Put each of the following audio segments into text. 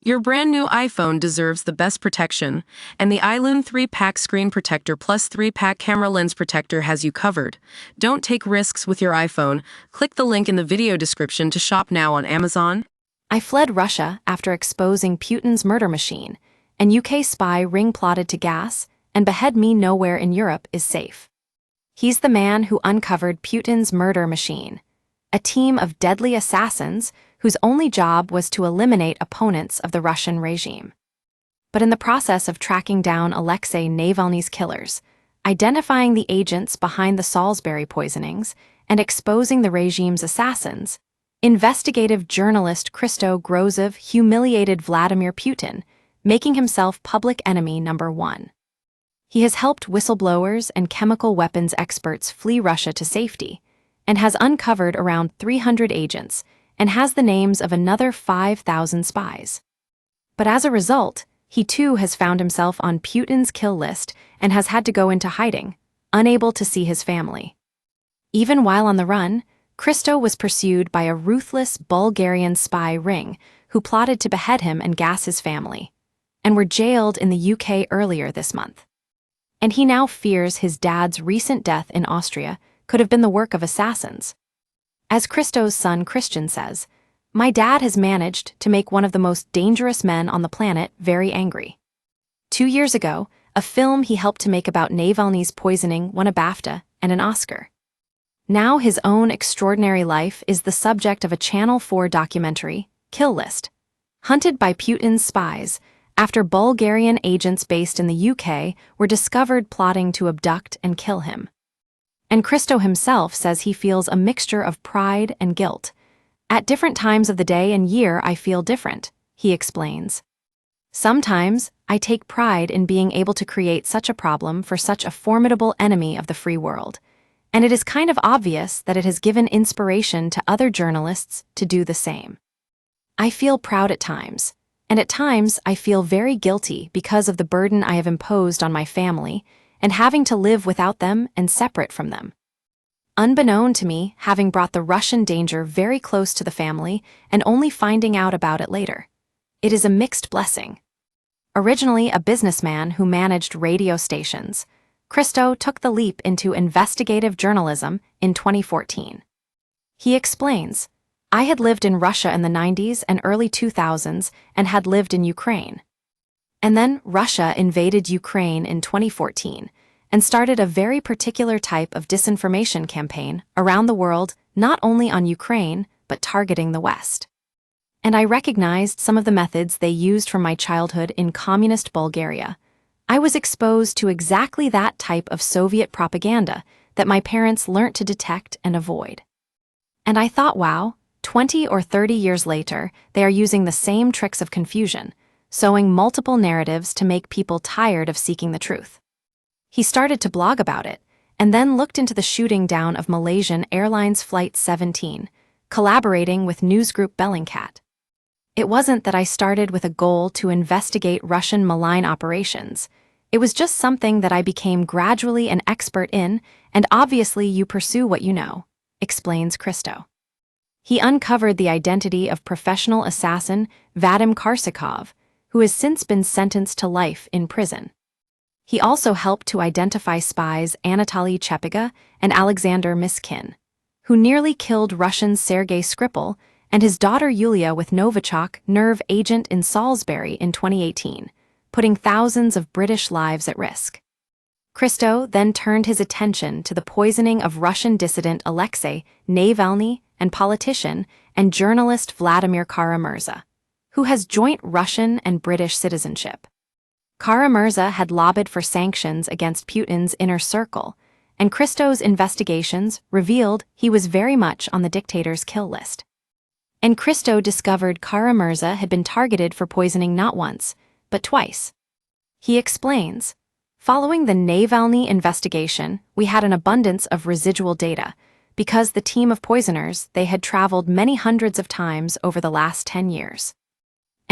Your brand new iPhone deserves the best protection, and the iLune 3-pack screen protector plus 3-pack camera lens protector has you covered. Don't take risks with your iPhone. Click the link in the video description to shop now on Amazon. I fled Russia after exposing Putin's murder machine, and UK spy ring plotted to gas and behead me nowhere in Europe is safe. He's the man who uncovered Putin's murder machine, a team of deadly assassins whose only job was to eliminate opponents of the Russian regime. But in the process of tracking down Alexei Navalny's killers, identifying the agents behind the Salisbury poisonings, and exposing the regime's assassins, investigative journalist Christo Grozev humiliated Vladimir Putin, making himself public enemy number one. He has helped whistleblowers and chemical weapons experts flee Russia to safety, and has uncovered around 300 agents, and has the names of another 5,000 spies. But as a result, he too has found himself on Putin's kill list and has had to go into hiding, unable to see his family. Even while on the run, Christo was pursued by a ruthless Bulgarian spy ring who plotted to behead him and gas his family, and were jailed in the UK earlier this month. And he now fears his dad's recent death in Austria could have been the work of assassins. As Christo's son Christian says, "My dad has managed to make one of the most dangerous men on the planet very angry." 2 years ago, a film he helped to make about Navalny's poisoning won a BAFTA and an Oscar. Now his own extraordinary life is the subject of a Channel 4 documentary, Kill List, hunted by Putin's spies after Bulgarian agents based in the UK were discovered plotting to abduct and kill him. And Christo himself says he feels a mixture of pride and guilt. "At different times of the day and year I feel different," he explains. "Sometimes I take pride in being able to create such a problem for such a formidable enemy of the free world, and it is kind of obvious that it has given inspiration to other journalists to do the same. I feel proud at times, and at times I feel very guilty because of the burden I have imposed on my family and having to live without them and separate from them. Unbeknown to me, having brought the Russian danger very close to the family and only finding out about it later. It is a mixed blessing." Originally a businessman who managed radio stations, Christo took the leap into investigative journalism in 2014. He explains, "I had lived in Russia in the 90s and early 2000s and had lived in Ukraine. And then Russia invaded Ukraine in 2014 and started a very particular type of disinformation campaign around the world, not only on Ukraine, but targeting the West. And I recognized some of the methods they used from my childhood in communist Bulgaria. I was exposed to exactly that type of Soviet propaganda that my parents learnt to detect and avoid. And I thought, wow, 20 or 30 years later, they are using the same tricks of confusion, sowing multiple narratives to make people tired of seeking the truth." He started to blog about it, and then looked into the shooting down of Malaysian Airlines Flight 17, collaborating with newsgroup Bellingcat. "It wasn't that I started with a goal to investigate Russian malign operations. It was just something that I became gradually an expert in, and obviously you pursue what you know," explains Christo. He uncovered the identity of professional assassin Vadim Korsikov, who has since been sentenced to life in prison. He also helped to identify spies Anatoly Chepiga and Alexander Miskin, who nearly killed Russian Sergei Skripal and his daughter Yulia with Novichok nerve agent in Salisbury in 2018, putting thousands of British lives at risk. Christo then turned his attention to the poisoning of Russian dissident Alexei Navalny and politician and journalist Vladimir Kara-Murza, who has joint Russian and British citizenship. Kara-Murza had lobbied for sanctions against Putin's inner circle, and Christo's investigations revealed he was very much on the dictator's kill list. And Christo discovered Kara-Murza had been targeted for poisoning not once, but twice. He explains, "Following the Navalny investigation, we had an abundance of residual data, because the team of poisoners, they had traveled many hundreds of times over the last 10 years.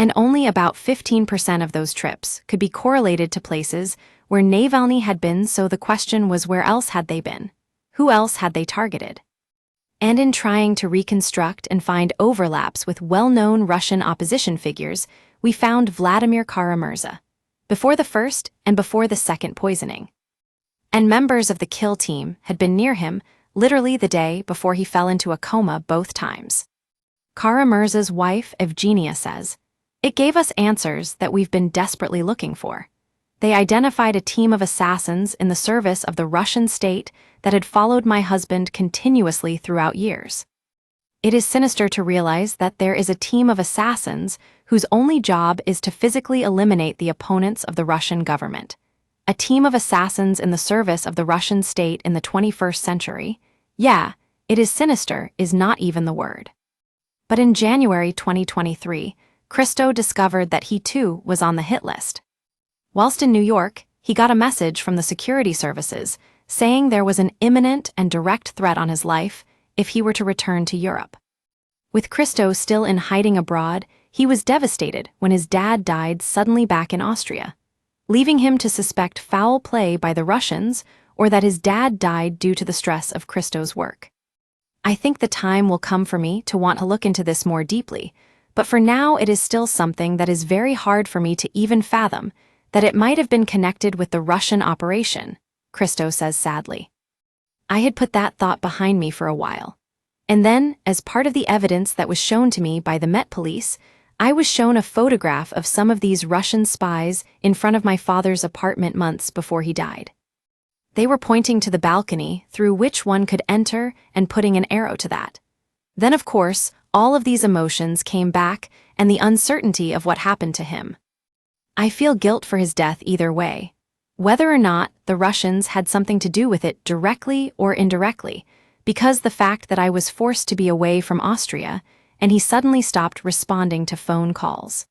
And only about 15% of those trips could be correlated to places where Navalny had been, so the question was, where else had they been? Who else had they targeted? And in trying to reconstruct and find overlaps with well-known Russian opposition figures, we found Vladimir Kara-Murza, before the first and before the second poisoning. And members of the kill team had been near him literally the day before he fell into a coma both times. Kara-Murza's wife, Evgenia, says, "It gave us answers that we've been desperately looking for. They identified a team of assassins in the service of the Russian state that had followed my husband continuously throughout years. It is sinister to realize that there is a team of assassins whose only job is to physically eliminate the opponents of the Russian government. A team of assassins in the service of the Russian state in the 21st century? Yeah, it is sinister is not even the word." But in January 2023, Christo discovered that he too was on the hit list. Whilst in New York, he got a message from the security services saying there was an imminent and direct threat on his life if he were to return to Europe. With Christo still in hiding abroad, he was devastated when his dad died suddenly back in Austria, leaving him to suspect foul play by the Russians or that his dad died due to the stress of Christo's work. "I think the time will come for me to want to look into this more deeply, but for now it is still something that is very hard for me to even fathom, that it might have been connected with the Russian operation," Christo says sadly. "I had put that thought behind me for a while. And then, as part of the evidence that was shown to me by the Met Police, I was shown a photograph of some of these Russian spies in front of my father's apartment months before he died. They were pointing to the balcony through which one could enter and putting an arrow to that. Then, of course, all of these emotions came back and the uncertainty of what happened to him. I feel guilt for his death either way. Whether or not the Russians had something to do with it directly or indirectly, because the fact that I was forced to be away from Austria and he suddenly stopped responding to phone calls.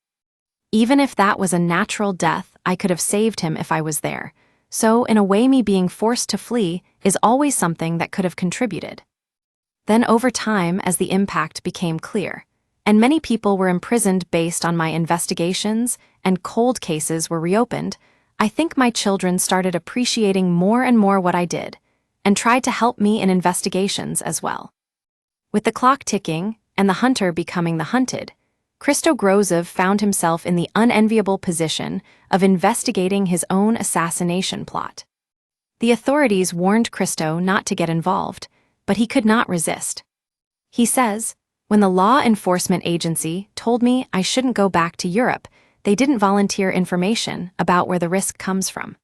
Even if that was a natural death, I could have saved him if I was there. So, in a way, me being forced to flee is always something that could have contributed." Then over time, as the impact became clear, and many people were imprisoned based on my investigations and cold cases were reopened, I think my children started appreciating more and more what I did, and tried to help me in investigations as well. With the clock ticking and the hunter becoming the hunted, Christo Grozov found himself in the unenviable position of investigating his own assassination plot. The authorities warned Christo not to get involved, but he could not resist. He says, "When the law enforcement agency told me I shouldn't go back to Europe, they didn't volunteer information about where the risk comes from.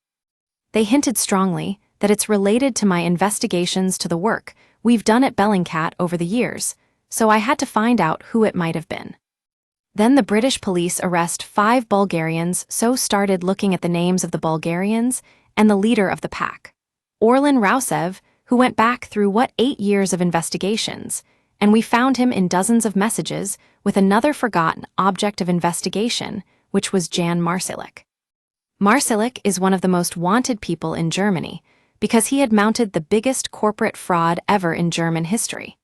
They hinted strongly that it's related to my investigations to the work we've done at Bellingcat over the years, so I had to find out who it might have been." Then the British police arrest 5 Bulgarians, so started looking at the names of the Bulgarians and the leader of the pack, Orlan Rousev, who went back through 8 years of investigations, and we found him in dozens of messages with another forgotten object of investigation, which was Jan Marsalek. Marsalek is one of the most wanted people in Germany because he had mounted the biggest corporate fraud ever in German history.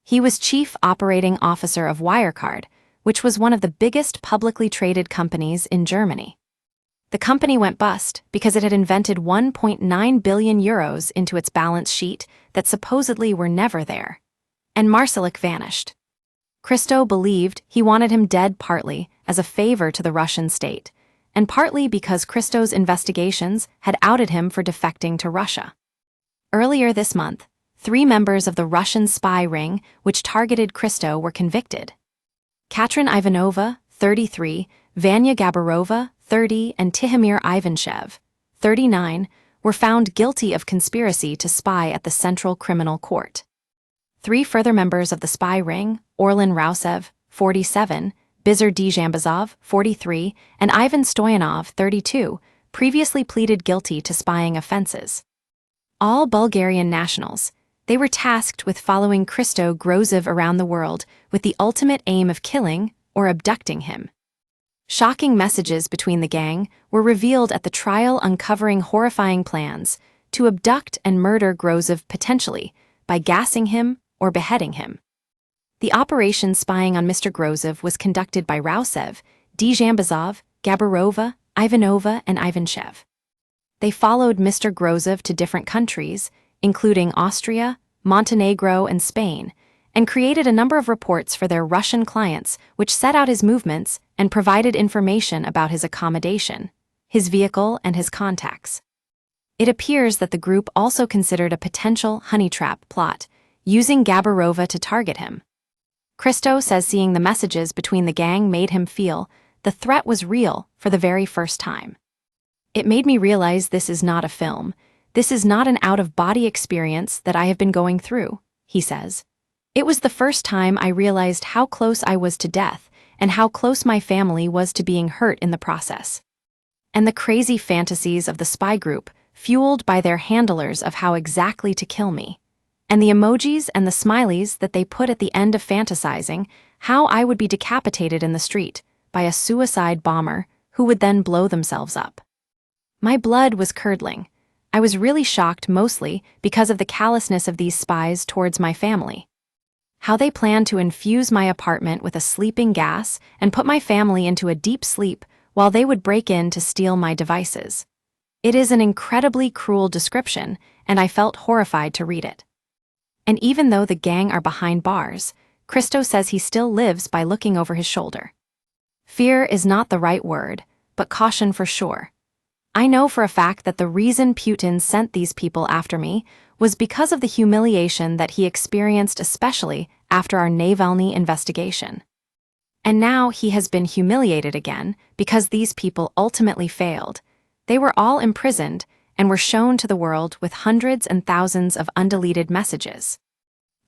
He was chief operating officer of Wirecard, which was one of the biggest publicly traded companies in Germany. The company went bust because it had invented 1.9 billion euros into its balance sheet that supposedly were never there. And Marsalek vanished. Christo believed he wanted him dead partly as a favor to the Russian state, and partly because Christo's investigations had outed him for defecting to Russia. Earlier this month, 3 members of the Russian spy ring which targeted Christo were convicted. Katrin Ivanova, 33, Vanya Gabarova, 30, and Tihomir Ivanchev, 39, were found guilty of conspiracy to spy at the Central Criminal Court. 3 further members of the spy ring, Orlan Rousev, 47, Bizar Djambazov, 43, and Ivan Stoyanov, 32, previously pleaded guilty to spying offenses. All Bulgarian nationals, they were tasked with following Christo Grozov around the world with the ultimate aim of killing or abducting him. Shocking messages between the gang were revealed at the trial, uncovering horrifying plans to abduct and murder Grozov potentially by gassing him or beheading him. The operation spying on Mr. Grozov was conducted by Rousev, Djambazov, Gabarova, Ivanova, and Ivanchev. They followed Mr. Grozov to different countries, including Austria, Montenegro, and Spain, and created a number of reports for their Russian clients which set out his movements and provided information about his accommodation, his vehicle, and his contacts. It appears that the group also considered a potential honey trap plot, using Gabarova to target him. Christo says seeing the messages between the gang made him feel the threat was real for the very first time. It made me realize this is not a film. This is not an out-of-body experience that I have been going through, he says. It was the first time I realized how close I was to death and how close my family was to being hurt in the process. And the crazy fantasies of the spy group, fueled by their handlers of how exactly to kill me. And the emojis and the smileys that they put at the end of fantasizing how I would be decapitated in the street by a suicide bomber who would then blow themselves up. My blood was curdling. I was really shocked mostly because of the callousness of these spies towards my family. How they planned to infuse my apartment with a sleeping gas and put my family into a deep sleep while they would break in to steal my devices. It is an incredibly cruel description, and I felt horrified to read it. And even though the gang are behind bars, Christo says he still lives by looking over his shoulder. Fear is not the right word, but caution for sure. I know for a fact that the reason Putin sent these people after me was because of the humiliation that he experienced, especially after our Navalny investigation. And now he has been humiliated again because these people ultimately failed. They were all imprisoned and were shown to the world with hundreds and thousands of undeleted messages.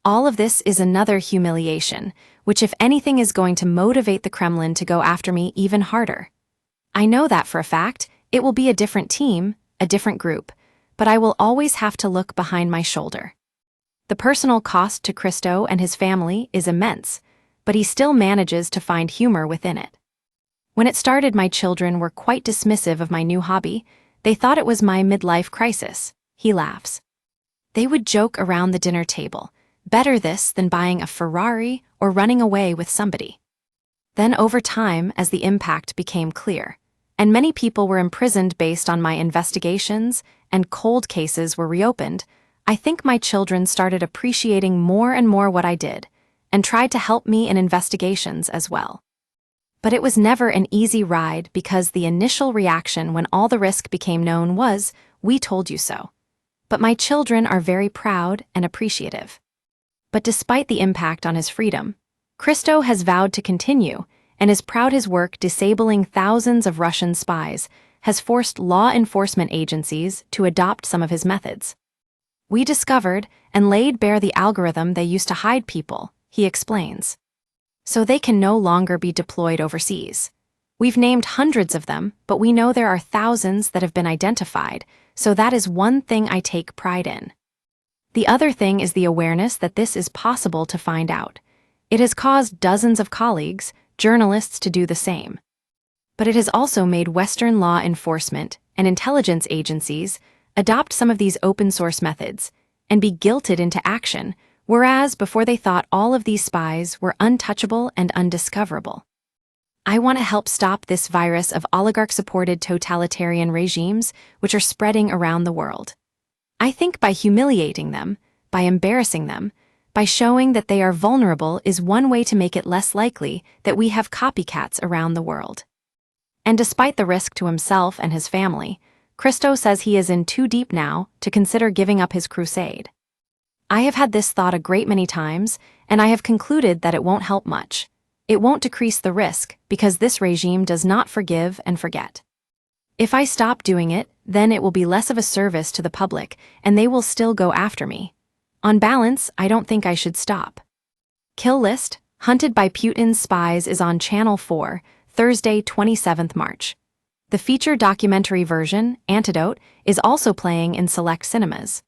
All of this is another humiliation, which if anything is going to motivate the Kremlin to go after me even harder. I know that for a fact. It will be a different team, a different group, but I will always have to look behind my shoulder. The personal cost to Christo and his family is immense, but he still manages to find humor within it. When it started, my children were quite dismissive of my new hobby. They thought it was my midlife crisis. He laughs. They would joke around the dinner table, better this than buying a Ferrari or running away with somebody. Then over time, as the impact became clear, and many people were imprisoned based on my investigations, and cold cases were reopened, I think my children started appreciating more and more what I did, and tried to help me in investigations as well. But it was never an easy ride because the initial reaction when all the risk became known was, "We told you so." But my children are very proud and appreciative. But despite the impact on his freedom, Christo has vowed to continue, and is proud his work disabling thousands of Russian spies has forced law enforcement agencies to adopt some of his methods. We discovered and laid bare the algorithm they used to hide people, he explains. So they can no longer be deployed overseas. We've named hundreds of them, but we know there are thousands that have been identified, so that is one thing I take pride in. The other thing is the awareness that this is possible to find out. It has caused dozens of colleagues, journalists to do the same. But it has also made Western law enforcement and intelligence agencies adopt some of these open-source methods and be guilted into action, whereas before they thought all of these spies were untouchable and undiscoverable. I want to help stop this virus of oligarch-supported totalitarian regimes which are spreading around the world. I think by humiliating them, by embarrassing them, by showing that they are vulnerable is one way to make it less likely that we have copycats around the world. And despite the risk to himself and his family, Christo says he is in too deep now to consider giving up his crusade. I have had this thought a great many times, and I have concluded that it won't help much. It won't decrease the risk because this regime does not forgive and forget. If I stop doing it, then it will be less of a service to the public, and they will still go after me. On balance, I don't think I should stop. Kill List, Hunted by Putin's Spies is on Channel 4, Thursday, 27th March. The feature documentary version, Antidote, is also playing in select cinemas.